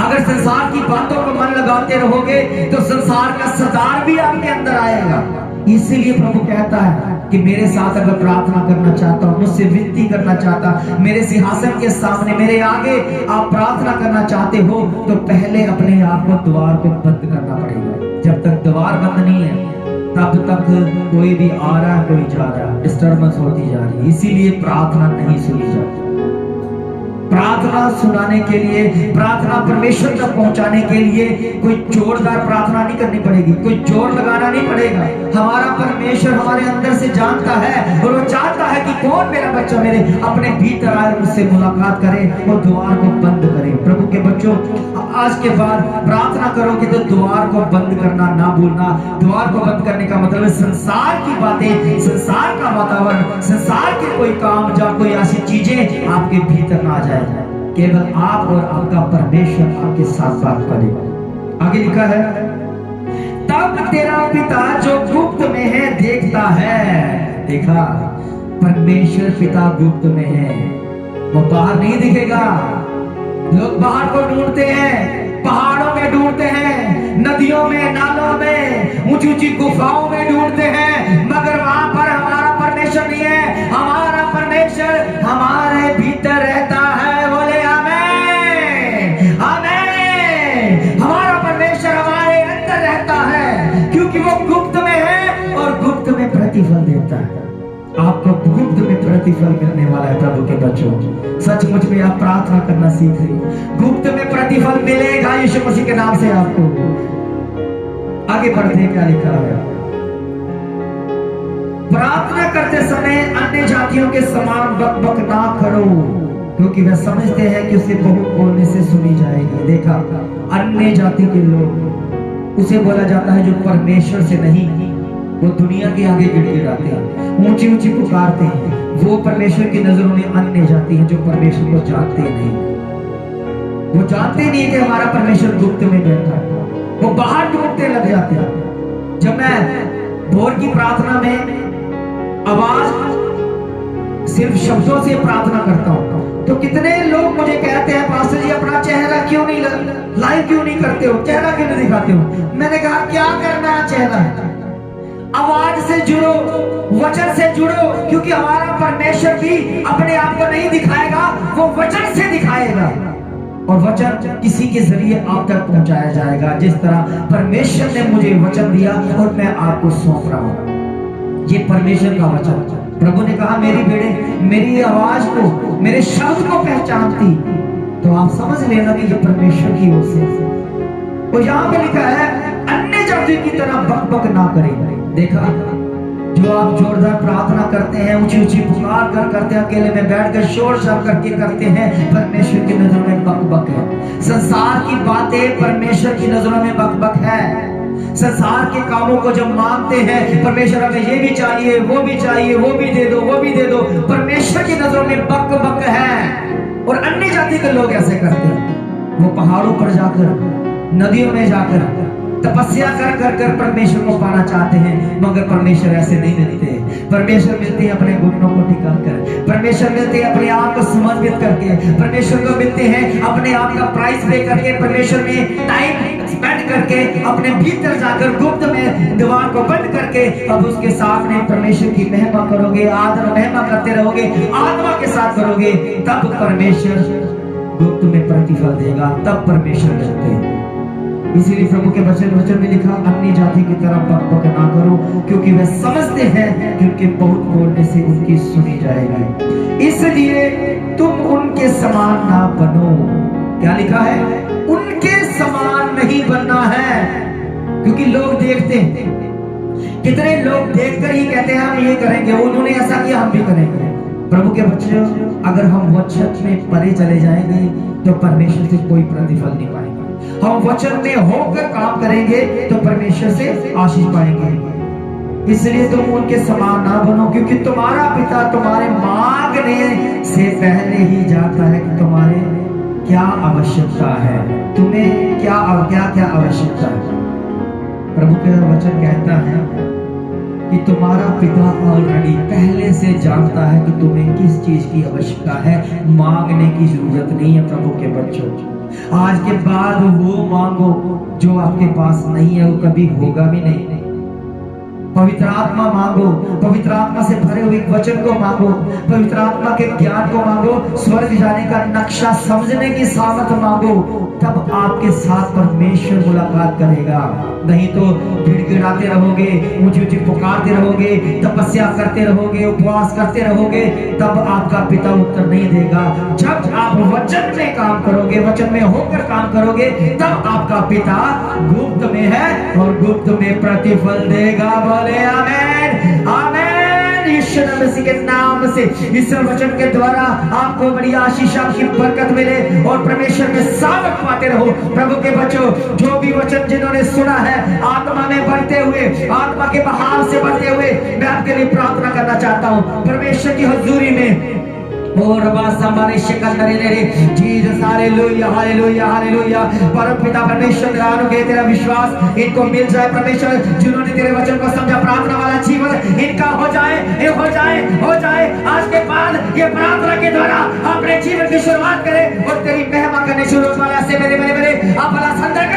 Speaker 1: अगर संसार की बातों को मन लगाते रहोगे तो संसार का सरदार भी आपके अंदर आएगा। इसीलिए प्रभु कहता है कि मेरे साथ अगर प्रार्थना करना चाहता हूं, मुझसे विनती करना चाहता, मेरे सिंहासन के सामने मेरे आगे आप प्रार्थना करना चाहते हो, तो पहले अपने आप को द्वार को बंद करना पड़ेगा। जब तक द्वार बंद नहीं है तब तक कोई भी आ रहा है, कोई जा रहा है, डिस्टर्बेंस होती जा रही है। इसीलिए प्रार्थना नहीं सुनी जाती। प्रार्थना सुनाने के लिए, प्रार्थना परमेश्वर तक पहुंचाने के लिए कोई जोरदार प्रार्थना नहीं करनी पड़ेगी, कोई जोर लगाना नहीं पड़ेगा। हमारा परमेश्वर हमारे अंदर से जानता है और वो चाहता है कि कौन मेरा बच्चा मेरे अपने भीतर आए, मुझसे मुलाकात करे और द्वार को बंद करे। प्रभु के बच्चों, आज के बाद प्रार्थना करोगे तो द्वार को बंद करना ना भूलना। द्वार को बंद करने का मतलब संसार की बातें, संसार का वातावरण, संसार के कोई काम या कोई ऐसी चीजें आपके भीतर ना आ जाए। केवल आप और आपका परमेश्वर आपके साथ बात करेगा। आगे लिखा है तब तेरा पिता जो गुप्त में है देखता है। देखा, परमेश्वर पिता गुप्त में है, वो बाहर नहीं दिखेगा। लोग बाहर को ढूंढते हैं, पहाड़ों में ढूंढते हैं, नदियों में, नालों में, ऊंची ऊंची गुफाओं में ढूंढते हैं, मगर वहां पर हमारा परमेश्वर नहीं है। हमारा परमेश्वर हमारे भीतर रहता है। बोले आमीन। प्रतिफल देता है। आपको गुप्त में प्रतिफल मिलने वाला है प्रभु के बच्चों। सचमुच में आप प्रार्थना करना सीख रहे हो, गुप्त में प्रतिफल मिलेगा यीशु मसीह के नाम से आपको। आगे बढ़ते हैं, क्या लिखा है? प्रार्थना करते समय अन्य जातियों के समान बकबक ना करो, क्योंकि वे समझते हैं कि उसे बहुत बोलने से सुनी जाएगी। देखा, अन्य जाति के लोग उसे बोला जाता है जो परमेश्वर से नहीं, वो दुनिया के आगे गिड़गिड़ाते हैं, ऊंची ऊंची पुकारते हैं। वो परमेश्वर की नजरों में अन्य जाति है जो परमेश्वर को जानते नहीं। वो जानते नहीं कि हमारा परमेश्वर गुप्त में बैठा है, वो बाहर ढूंढते लग जाते हैं। जब मैं भोर की प्रार्थना में आवाज सिर्फ शब्दों से प्रार्थना करता हूं, तो कितने लोग मुझे कहते हैं, पास्टर जी अपना चेहरा क्यों नहीं लाइव क्यों नहीं करते हो, चेहरा क्यों नहीं दिखाते हो? मैंने कहा क्या करना है चेहरा, आवाज से जुड़ो, वचन से जुड़ो, क्योंकि हमारा परमेश्वर भी अपने आप को नहीं दिखाएगा, वो वचन से दिखाएगा। और वचन किसी के जरिए आप तक पहुंचाया जाएगा, जिस तरह परमेश्वर ने मुझे वचन दिया और मैं आपको सौंप रहा हूं। ये परमेश्वर का वचन। प्रभु ने कहा मेरी बेटे मेरी आवाज को, मेरे शब्द को पहचानती, तो आप समझ लेना कि ये परमेश्वर की ओर से। और यहाँ पे लिखा है अन्य जाति की तरह बकबक ना करें। देखा, जो आप जोरदार प्रार्थना करते हैं, ऊंची ऊंची पुकार कर करते हैं, अकेले में बैठकर शोर शराब करके करते हैं, परमेश्वर की नजरों में बकबक है। संसार की बातें परमेश्वर की नजरों में बकबक है। संसार के कामों को जब मांगते हैं, परमेश्वर हमें ये भी चाहिए, वो भी चाहिए, वो भी दे दो, वो भी दे दो, परमेश्वर की नजरों में बकबक है। और अन्य जाति के लोग ऐसे करते हैं, वो पहाड़ों पर जाकर, नदियों में जाकर तपस्या कर कर कर परमेश्वर को पाना चाहते हैं, मगर परमेश्वर ऐसे नहीं मिलते। परमेश्वर मिलते हैं अपने घुटनों को टिका कर, परमेश्वर मिलते हैं अपने आप को समर्पित करके, परमेश्वर को मिलते हैं अपने आप का प्राइस पे करके, परमेश्वर में टाइम स्पेंड करके, अपने भीतर जाकर गुप्त में दीवार को बंद करके, अब उसके सामने परमेश्वर की महिमा करोगे, आदर महिमा करते रहोगे, आत्मा के साथ करोगे, तब परमेश्वर गुप्त में प्रतिफल देगा, तब परमेश्वर मिलते हैं। इसीलिए प्रभु के वचन में लिखा, अन्य जाति की तरह बकबक ना करो, क्योंकि वे समझते हैं कि उनके बहुत बोलने से उनकी सुनी जाएगी। इसलिए तुम उनके समान ना बनो। क्या लिखा है? उनके समान नहीं बनना है, क्योंकि लोग देखते हैं, कितने लोग देखकर ही कहते हैं हम ये करेंगे, उन्होंने ऐसा किया हम भी करेंगे। प्रभु के बच्चों, अगर हम वचन में परे चले जाएंगे तो परमेश्वर से कोई प्रतिफल नहीं पाएंगे। हम वचन में होकर काम करेंगे तो परमेश्वर से आशीष पाएंगे। इसलिए तुम उनके समान ना बनो, क्योंकि तुम्हारा पिता तुम्हारे मांगने से पहले ही जानता है कि तुम्हारे क्या आवश्यकता है, तुम्हें क्या क्या क्या आवश्यकता है। प्रभु का वचन कहता है कि तुम्हारा पिता ऑलरेडी पहले से जानता है कि तुम्हें किस चीज की आवश्यकता है, मांगने की जरूरत नहीं है। प्रभु के बच्चों, आज के बाद वो मांगो जो आपके पास नहीं है, वो कभी होगा भी नहीं। पवित्र आत्मा मांगो, पवित्र आत्मा से भरे हुए वचन को मांगो, पवित्र आत्मा के ज्ञान को मांगो, स्वर्ग जाने का नक्शा समझने की सामर्थ मांगो, तब आपके साथ परमेश्वर मुलाकात करेगा। नहीं तो गिड़गिड़ाते रहोगे, ऊंची ऊंची पुकारते रहोगे, तपस्या करते रहोगे, उपवास करते रहोगे, तब आपका पिता उत्तर नहीं देगा। जब आप वचन में काम करोगे, वचन में होकर काम करोगे, तब आपका पिता गुप्त में है और गुप्त में प्रतिफल देगा। बोले आमेन, आमेन। यीशु मसीह के नाम से इस वचन के द्वारा आपको बड़ी आशीष, आपकी बरकत मिले और परमेश्वर में सामर्थ पाते रहो। प्रभु के बच्चों, जो भी वचन जिन्होंने सुना है, आत्मा में बढ़ते हुए, आत्मा के बहाव से बढ़ते हुए, मैं आपके लिए प्रार्थना करना चाहता हूँ परमेश्वर की हुजूरी में। और हमारे शिकंदर जीसस, हालेलुया हालेलुया हालेलुया। परमपिता परमेश्वर, तेरा विश्वास इनको मिल जाए परमेश्वर, जिन्होंने तेरे वचन को समझा, प्रार्थना वाला जीवन इनका हो जाए, हो जाए, हो जाए। आज के बाद ये प्रार्थना के द्वारा अपने जीवन की शुरुआत करें और तेरी महिमा करने शुरू हो। ऐसे मेरे आप भला संदर्भ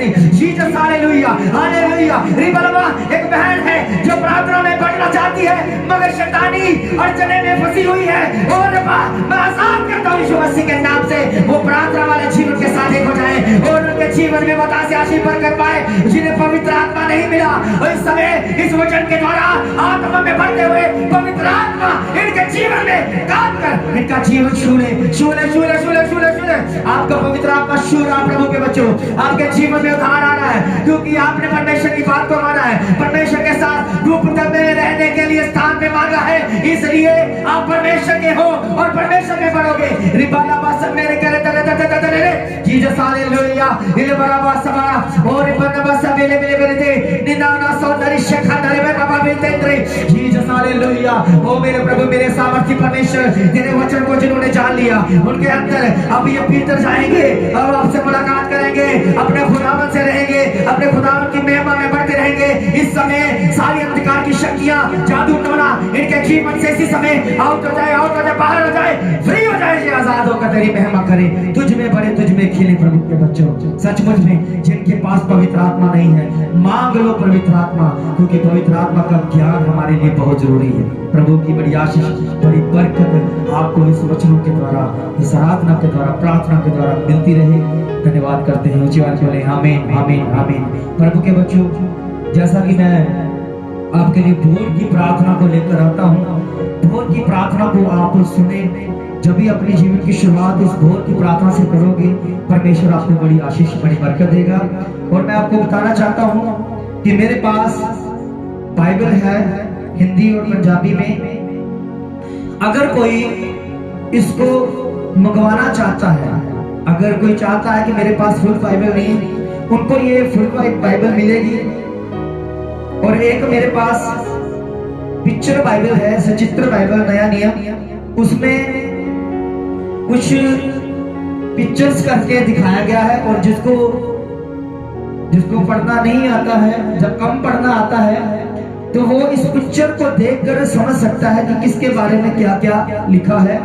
Speaker 1: जीसस हालेलुया हालेलुया। रिबलवा एक बहन है जो प्रार्थना में बढ़ना चाहती है मगर शैतानी अड़चने में फंसी हुई है। और मैं आजाद करता हूं यीशु मसीह के नाम से वो प्रार्थना वाले जीवन के साथ एक हो जाए और उनके जीवन में बतासे आशीष कर पाए जिन्हें पवित्र आत्मा नहीं मिला। और इस समय इस वचन के द्वारा आत्मा में बढ़ते हुए पवित्र आत्मा इनके जीवन में काम कर इनका जीवन छूले छूले छूले छूले छूले छूले। आपका पवित्र आत्मा छू रहा प्रभु के बच्चों, आपके जीवन में उधार आ रहा है क्योंकि आपने परमेश्वर की बात को माना है, परमेश्वर के साथ रूप में रहने के लिए स्थान में मांगा है, इसलिए आप परमेश्वर के हो और परमेश्वर में बढ़ोगे। रिबाला बास मेरे करे तले तले तले जीसस हालेलुया। इले बराबर सभा और बरनबास बेले बेले बेले थे निदाना सौंदर्य शेखा दरे में बाबा बेतेंद्रे जीसस हालेलुया। ओ मेरे प्रभु मेरे सामर्थी परमेश्वर तेरे वचन को जिन्होंने जान लिया उनके अंदर अब ये भीतर जाएंगे और आपसे मुलाकात करेंगे, अपने खुदावन से रहेंगे, अपने खुदावन की महिमा में बढ़ते रहेंगे। इस समय सारी अंधकार की शक्तियां जादू टोना इनके जीवन से इसी समय आउट हो जाए, आउट हो जाए, बाहर हो जाए, फ्री हो जाए, ये आजाद होकर तेरी महिमा करे, तुझ में बढ़े, तुझ में खिले प्रभु के बच्चों। सचमुच में जिनके पास पवित्र आत्मा नहीं है मांग लो पवित्र आत्मा, क्योंकि पवित्र आत्मा का ज्ञान हमारे लिए बहुत जरूरी है। प्रभु की बड़ी आशीष बड़ी बरकत आपको इस वचनों के द्वारा, इस आराधना के द्वारा, प्रार्थना के द्वारा मिलती रहे। धन्यवाद करते हैं, ऊंची आवाज बोले आमीन आमीन आमीन। प्रभु के बच्चों, जैसा कि मैं आपके लिए भोर की प्रार्थना को लेकर आता हूँ, भोर की प्रार्थना को आप सुने, जब भी अपने जीवन की शुरुआत इस भोर की प्रार्थना से करोगे परमेश्वर आपको बड़ी आशीष बड़ी बरकत देगा। और मैं आपको बताना चाहता हूँ कि मेरे पास बाइबल है हिंदी और पंजाबी में। अगर कोई इसको मंगवाना चाहता है, अगर कोई चाहता है कि मेरे पास फुल बाइबल नहीं, उनको ये फुल बाइबल मिलेगी। और एक मेरे पास पिक्चर बाइबल है, सचित्र बाइबल नया नियम, उसमें कुछ पिक्चर्स करके दिखाया गया है। और जिसको पढ़ना नहीं आता है, जब कम पढ़ना आता है तो वो इस पिक्चर को देखकर समझ सकता है कि किसके बारे में क्या क्या लिखा है।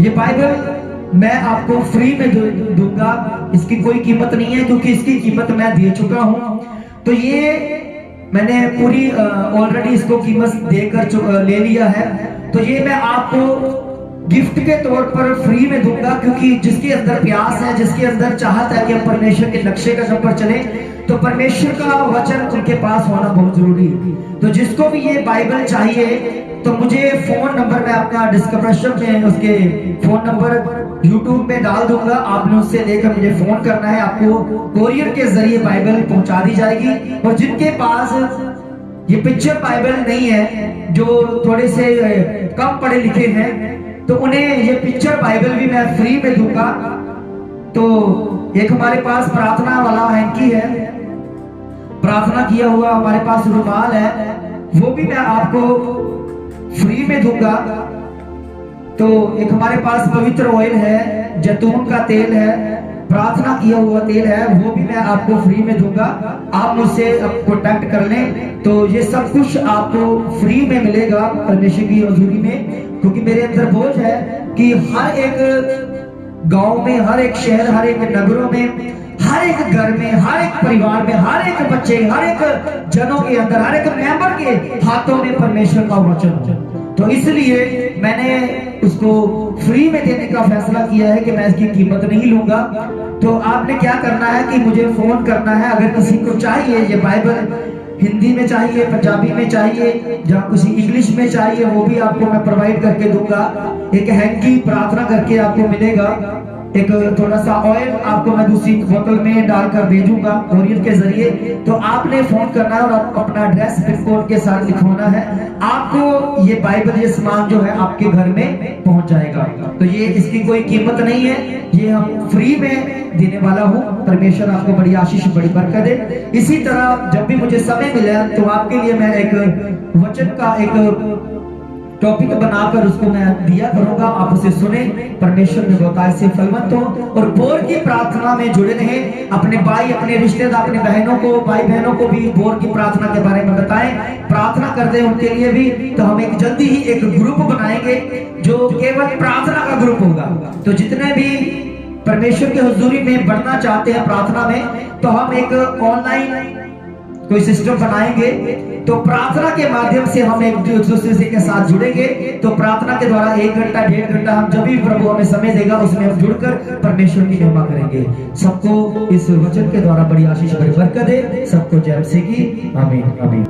Speaker 1: ये बाइबल मैं आपको फ्री में दूंगा, इसकी कोई कीमत नहीं है क्योंकि इसकी कीमत मैं दे चुका हूं। तो ये मैंने पूरी ऑलरेडी इसको कीमत देकर ले लिया है। तो ये मैं आपको गिफ्ट के तौर पर फ्री में दूंगा, क्योंकि जिसके अंदर प्यास है, जिसके अंदर चाहत है कि हम परमेश्वर के नक्शे कदम पर चले, तो परमेश्वर का वचन उनके पास होना बहुत जरूरी है। तो जिसको भी ये बाइबल चाहिए तो मुझे फोन नंबर में अपना डिस्क्रिप्शन में उसके फोन नंबर यूट्यूब में डाल दूंगा, आपने उससे लेकर मुझे फोन करना है, आपको कोरियर के जरिए बाइबल पहुंचा दी जाएगी। और जिनके पास ये पिक्चर बाइबल नहीं है, जो थोड़े से कम पढ़े लिखे हैं, तो उन्हें ये पिक्चर बाइबल भी मैं फ्री में दूंगा। तो एक हमारे पास प्रार्थना वाला हैंकी है, प्रार्थना किया हुआ हमारे पास रुमाल है, वो भी मैं आपको फ्री में दूंगा। तो एक हमारे पास पवित्र ऑयल है, जैतून का तेल है, प्रार्थना किया हुआ तेल है, वो भी मैं आपको फ्री में दूंगा। आप मुझसे कॉन्टैक्ट कर लें, तो ये सब कुछ आपको फ्री में मिलेगा परमेश्वर की हजूरी में। क्योंकि मेरे अंदर बोझ है कि हर एक गांव में, हर एक शहर, हर एक नगरों में, हर एक घर में, हर एक परिवार में, हर एक बच्चे, हर एक जनों के अंदर, हर एक मेंबर के हाथों में परमेश्वर का वचन हो। तो इसलिए मैंने उसको फ्री में देने का फैसला किया है कि मैं इसकी कीमत नहीं लूंगा। तो आपने क्या करना है कि मुझे फोन करना है, अगर किसी को चाहिए ये बाइबल, हिंदी में चाहिए, पंजाबी में चाहिए, जहाँ किसी इंग्लिश में चाहिए, वो भी आपको मैं प्रोवाइड करके दूंगा। एक हैंकी प्रार्थना करके आपको मिलेगा, एक थोड़ा सा ऑयल आपको मैं दूसरी बोतल में डालकर भेजूंगा कोरियर के जरिए। तो आपने फोन करना है और अपना एड्रेस पिन कोड के साथ लिखवाना है, आपको ये बाइबल, ये सामान जो है आपके घर में पहुंच जाएगा। तो ये इसकी कोई कीमत नहीं है, ये हम फ्री में देने वाला हूँ। परमेश्वर आपको बड़ी आशीष बड़ी बरकत दे। इसी तरह जब भी मुझे समय मिले तो आपके लिए मैं एक वचन का एक टॉपिक बनाकर उसको मैं दिया करूंगा, आप उसे सुने, परमेश्वर में बहुत ऐसे फलवंत हो और बोर की प्रार्थना में जुड़े रहे। अपने भाई, अपने रिश्तेदार, अपने बहनों को, भाई बहनों को भी बोर की प्रार्थना के बारे में बताएं, प्रार्थना कर दे उनके लिए भी। तो हम एक जल्दी ही एक ग्रुप बनाएंगे जो केवल प्रार्थना का ग्रुप होगा। तो जितने भी परमेश्वर की हुजूरी में बढ़ना चाहते हैं प्रार्थना में, तो हम एक ऑनलाइन कोई सिस्टम बनाएंगे। तो प्रार्थना के माध्यम से हम एक दूसरे के साथ जुड़ेंगे। तो प्रार्थना के द्वारा 1 घंटा 1.5 घंटा हम जब भी प्रभु हमें समय देगा उसमें हम जुड़कर परमेश्वर की महिमा करेंगे। सबको इस वचन के द्वारा बड़ी आशीष बड़ी बरकत दे। सबको जय मसीह की आमीन आमीन।